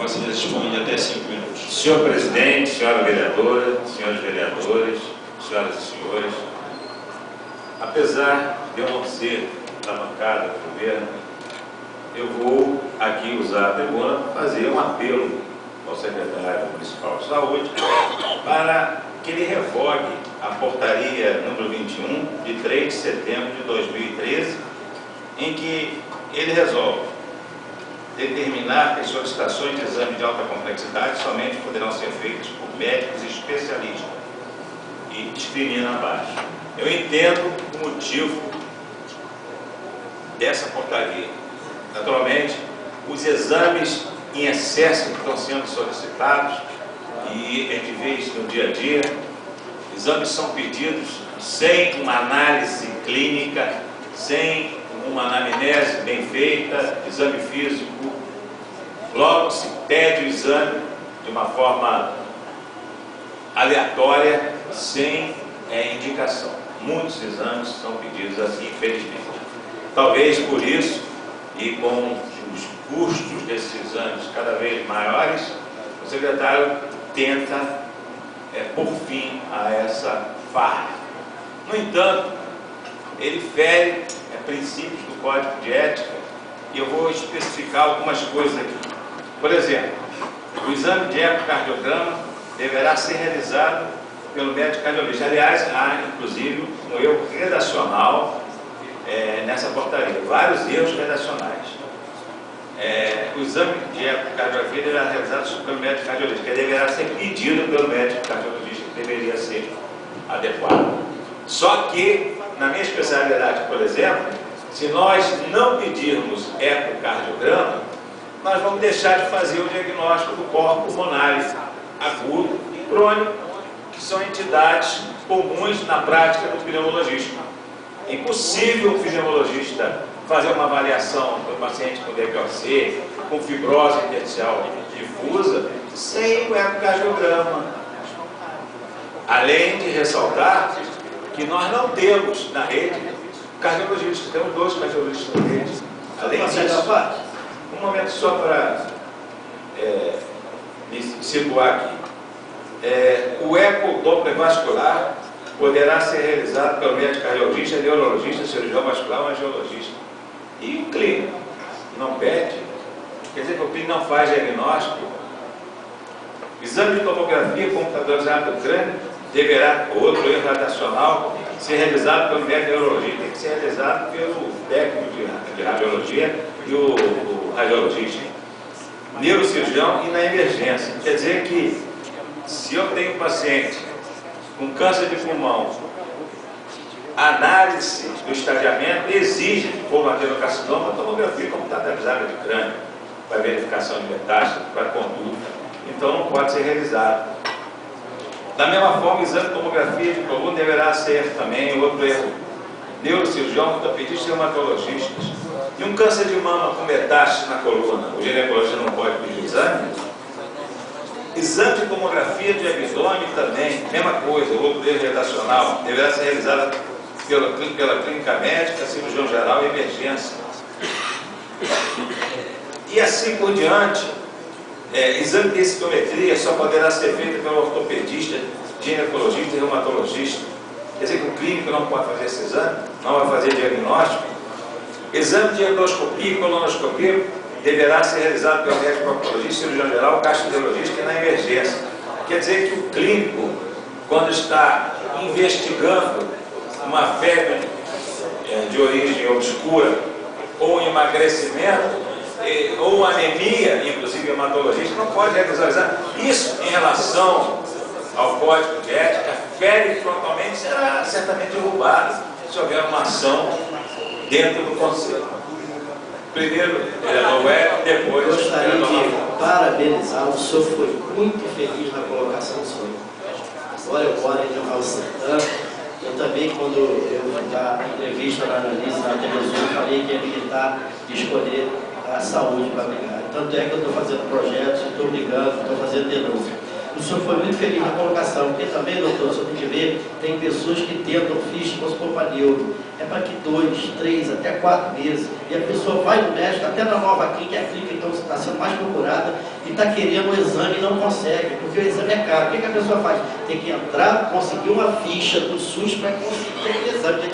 Vossa Excelência dispõe de até 5 minutos. Senhor Presidente, senhora vereadora, senhores vereadores, senhoras e senhores, apesar de eu não ser da bancada do governo, eu vou aqui usar a tribuna para fazer um apelo ao secretário municipal de saúde para que ele revogue a portaria número 21 de 3 de setembro de 2013, em que ele resolve determinar que as solicitações de exame de alta complexidade somente poderão ser feitas por médicos especialistas e discrimina abaixo. Eu entendo o motivo dessa portaria. Naturalmente, os exames em excesso que estão sendo solicitados, e a gente vê isso no dia a dia, exames são pedidos sem uma análise clínica, sem uma anamnese bem feita, exame físico, logo se pede o exame de uma forma aleatória, sem indicação. Muitos exames são pedidos assim, infelizmente. Talvez por isso, e com os custos desses exames cada vez maiores, o secretário tenta por fim a essa farra. No entanto, ele fere princípios do Código de Ética, e eu vou especificar algumas coisas aqui. Por exemplo, o exame de ecocardiograma deverá ser realizado pelo médico cardiologista. Aliás, há inclusive um erro redacional nessa portaria, vários erros redacionais. O exame de ecocardiografia deverá ser realizado pelo médico cardiologista, que deverá ser pedido pelo médico cardiologista, que deveria ser adequado. Só que, na minha especialidade, por exemplo, se nós não pedirmos ecocardiograma, nós vamos deixar de fazer o diagnóstico do colo pulmonar agudo e crônico, que são entidades comuns na prática do pneumologista. É impossível o pneumologista fazer uma avaliação do paciente com DPOC, com fibrose intersticial difusa, sem o ecocardiograma. Além de ressaltar que nós não temos na rede cardiologistas, temos 2 cardiologistas na rede. Além disso, um momento só para me situar aqui. O ecodoppler vascular poderá ser realizado pelo médico cardiologista, neurologista, cirurgião vascular ou angiologista. E o clínico não pede, quer dizer que o clínico não faz diagnóstico. Exame de tomografia computadorizado do crânio deverá, outro erro radacional, ser realizado pelo médico neurologista, tem que ser realizado pelo técnico de radiologia e o radiologista, neurocirurgião e na emergência. Quer dizer que, se eu tenho um paciente com câncer de pulmão, a análise do estadiamento exige, se for um adenocarcinoma, tomografia computadorizada de crânio, para verificação de metástase, para conduta. Então não pode ser realizado. Da mesma forma, o exame de tomografia de coluna deverá ser também outro erro. Neurocirurgião, ortopedista e reumatologistas. E um câncer de mama com metástase na coluna, o ginecologista não pode pedir exame? Exame de tomografia de abdômen também, mesma coisa, outro erro redacional, deverá ser realizado pela clínica médica, cirurgião geral e emergência. E assim por diante. Exame de densitometria só poderá ser feito pelo ortopedista, ginecologista e reumatologista. Quer dizer que o clínico não pode fazer esse exame, não vai fazer diagnóstico. Exame de endoscopia e colonoscopia deverá ser realizado pelo médico proctologista, cirurgião geral, gastroenterologista e na emergência. Quer dizer que o clínico, quando está investigando uma febre de origem obscura ou um emagrecimento, ou anemia, inclusive hematologista, não pode realizar o exame. Isso, em relação ao Código de Ética, fere frontalmente, será certamente derrubado se houver uma ação dentro do Conselho. Primeiro, vereador Wellington, depois... Eu gostaria de parabenizar, o senhor foi muito feliz na colocação do senhor. Agora eu moro em Noval Santana. Eu também, quando eu fui dar entrevista na Analise, na televisão, falei que ia militar de escolher a saúde para brigar. Tanto é que eu estou fazendo projetos, estou brigando, estou fazendo denúncia. O senhor foi muito feliz na colocação, porque também, doutor, o senhor tem que ver, tem pessoas que tentam ficha, vamos supor, para neuro. É para que 2, 3, até 4 meses. E a pessoa vai no médico, até na nova clínica, a clínica então está sendo mais procurada, e está querendo o exame e não consegue, porque o exame é caro. O que a pessoa faz? Tem que entrar, conseguir uma ficha do SUS para conseguir aquele exame.